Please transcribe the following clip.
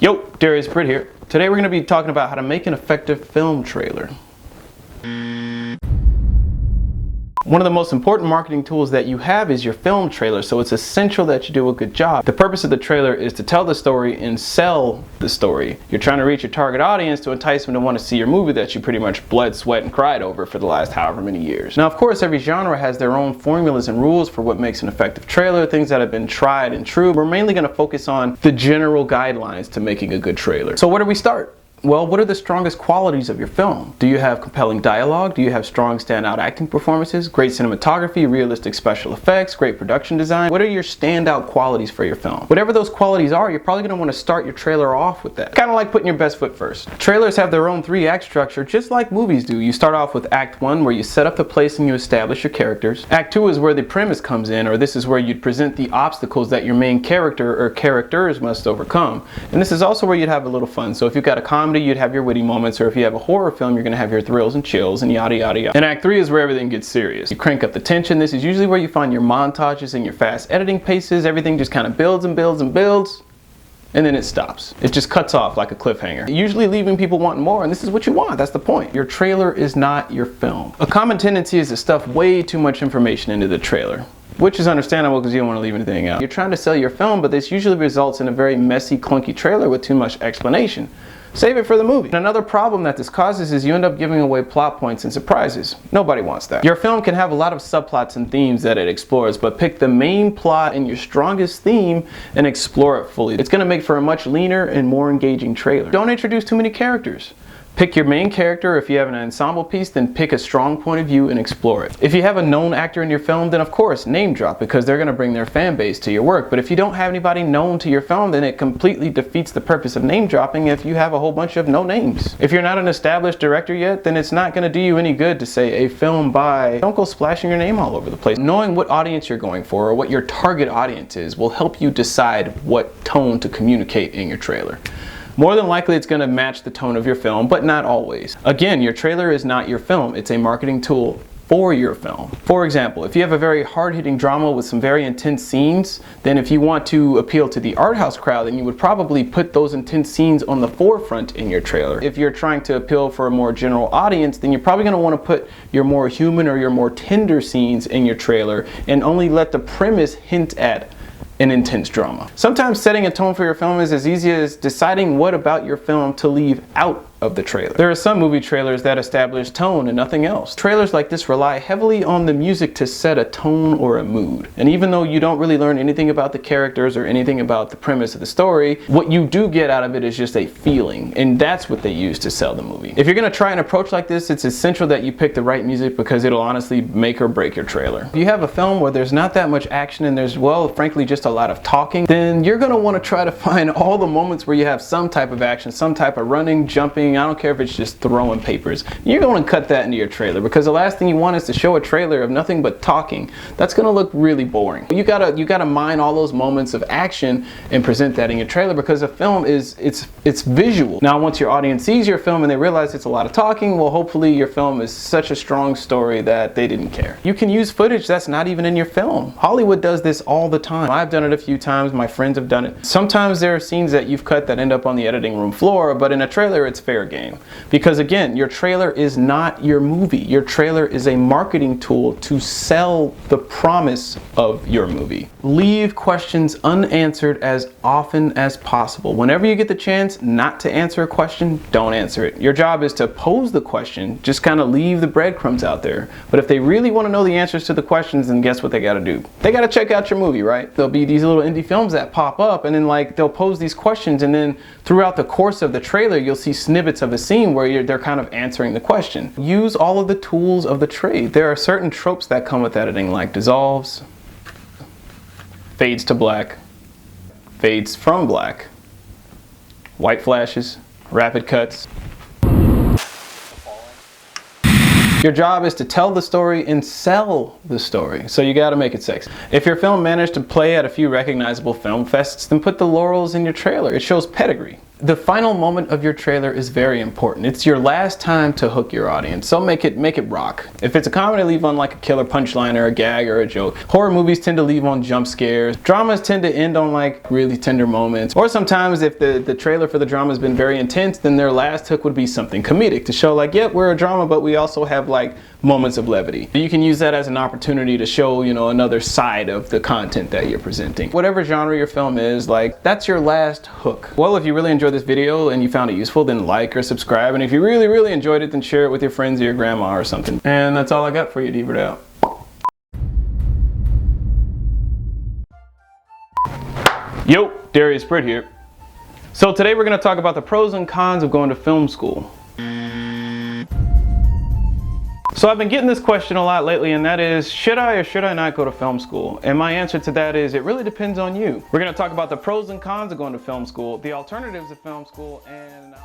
Yo, Darius Britt here. Today we're going to be talking about how to make an effective film trailer. One of the most important marketing tools that you have is your film trailer, so it's essential that you do a good job. The purpose of the trailer is to tell the story and sell the story. You're trying to reach your target audience to entice them to want to see your movie that you pretty much bled, sweat, and cried over for the last however many years. Now, of course, every genre has their own formulas and rules for what makes an effective trailer, things that have been tried and true. We're mainly going to focus on the general guidelines to making a good trailer. So where do we start? Well, what are the strongest qualities of your film? Do you have compelling dialogue? Do you have strong standout acting performances, great cinematography, realistic special effects, great production design? What are your standout qualities for your film? Whatever those qualities are, you're probably going to want to start your trailer off with that. Kind of like putting your best foot first. Trailers have their own 3-act structure, just like movies do. You start off with Act 1, where you set up the place and you establish your characters. Act 2 is where the premise comes in, or this is where you'd present the obstacles that your main character or characters must overcome. And this is also where you'd have a little fun. So if you've got a comedy, you'd have your witty moments, or if you have a horror film, you're going to have your thrills and chills and yada yada yada. And Act 3 is where everything gets serious. You crank up the tension. This is usually where you find your montages and your fast editing paces. Everything just kind of builds and builds and builds, and then it stops. It just cuts off like a cliffhanger, usually leaving people wanting more, and this is what you want. That's the point. Your trailer is not your film. A common tendency is to stuff way too much information into the trailer, which is understandable because you don't want to leave anything out. You're trying to sell your film, but this usually results in a very messy, clunky trailer with too much explanation. Save it for the movie. And another problem that this causes is you end up giving away plot points and surprises. Nobody wants that. Your film can have a lot of subplots and themes that it explores, but pick the main plot and your strongest theme and explore it fully. It's going to make for a much leaner and more engaging trailer. Don't introduce too many characters. Pick your main character. If you have an ensemble piece, then pick a strong point of view and explore it. If you have a known actor in your film, then of course name drop, because they're going to bring their fan base to your work. But if you don't have anybody known to your film, then it completely defeats the purpose of name dropping if you have a whole bunch of no names. If you're not an established director yet, then it's not going to do you any good to say a film by. Don't go splashing your name all over the place. Knowing what audience you're going for or what your target audience is will help you decide what tone to communicate in your trailer. More than likely, it's going to match the tone of your film, but not always. Again, your trailer is not your film. It's a marketing tool for your film. For example, if you have a very hard-hitting drama with some very intense scenes, then if you want to appeal to the art house crowd, then you would probably put those intense scenes on the forefront in your trailer. If you're trying to appeal for a more general audience, then you're probably going to want to put your more human or your more tender scenes in your trailer and only let the premise hint at an intense drama. Sometimes setting a tone for your film is as easy as deciding what about your film to leave out of the trailer. There are some movie trailers that establish tone and nothing else. Trailers like this rely heavily on the music to set a tone or a mood. And even though you don't really learn anything about the characters or anything about the premise of the story, what you do get out of it is just a feeling, and that's what they use to sell the movie. If you're going to try an approach like this, it's essential that you pick the right music, because it'll honestly make or break your trailer. If you have a film where there's not that much action and there's, well, frankly, just a lot of talking, then you're going to want to try to find all the moments where you have some type of action, some type of running, jumping. I don't care if it's just throwing papers. You're going to cut that into your trailer, because the last thing you want is to show a trailer of nothing but talking. That's going to look really boring. You gotta mine all those moments of action and present that in your trailer, because a film it's visual. Now, once your audience sees your film and they realize it's a lot of talking, well, hopefully your film is such a strong story that they didn't care. You can use footage that's not even in your film. Hollywood does this all the time. I've done it a few times. My friends have done it. Sometimes there are scenes that you've cut that end up on the editing room floor, but in a trailer it's fair game. Because again, your trailer is not your movie. Your trailer is a marketing tool to sell the promise of your movie. Leave questions unanswered as often as possible. Whenever you get the chance not to answer a question, don't answer it. Your job is to pose the question, just kind of leave the breadcrumbs out there. But if they really want to know the answers to the questions, then guess what they got to do? They got to check out your movie, right? There'll be these little indie films that pop up, and then like they'll pose these questions, and then throughout the course of the trailer, you'll see snippets of a scene where they're kind of answering the question. Use all of the tools of the trade. There are certain tropes that come with editing, like dissolves, fades to black, fades from black, white flashes, rapid cuts. Your job is to tell the story and sell the story, so you gotta make it sexy. If your film managed to play at a few recognizable film fests, then put the laurels in your trailer. It shows pedigree. The final moment of your trailer is very important. It's your last time to hook your audience, so make it rock. If it's a comedy, leave on like a killer punchline or a gag or a joke. Horror movies tend to leave on jump scares. Dramas tend to end on like really tender moments. Or sometimes if the trailer for the drama has been very intense, then their last hook would be something comedic to show like, yep, we're a drama, but we also have like moments of levity. You can use that as an opportunity to show, you know, another side of the content that you're presenting. Whatever genre your film is, like, that's your last hook. Well, if you really enjoyed this video and you found it useful, then like or subscribe. And if you really enjoyed it, then share it with your friends or your grandma or something. And that's all I got for you, Deepered out. Yo, Darius Britt here. So today we're going to talk about the pros and cons of going to film school. So I've been getting this question a lot lately, and that is, should I or should I not go to film school? And my answer to that is, it really depends on you. We're going to talk about the pros and cons of going to film school, the alternatives of film school, and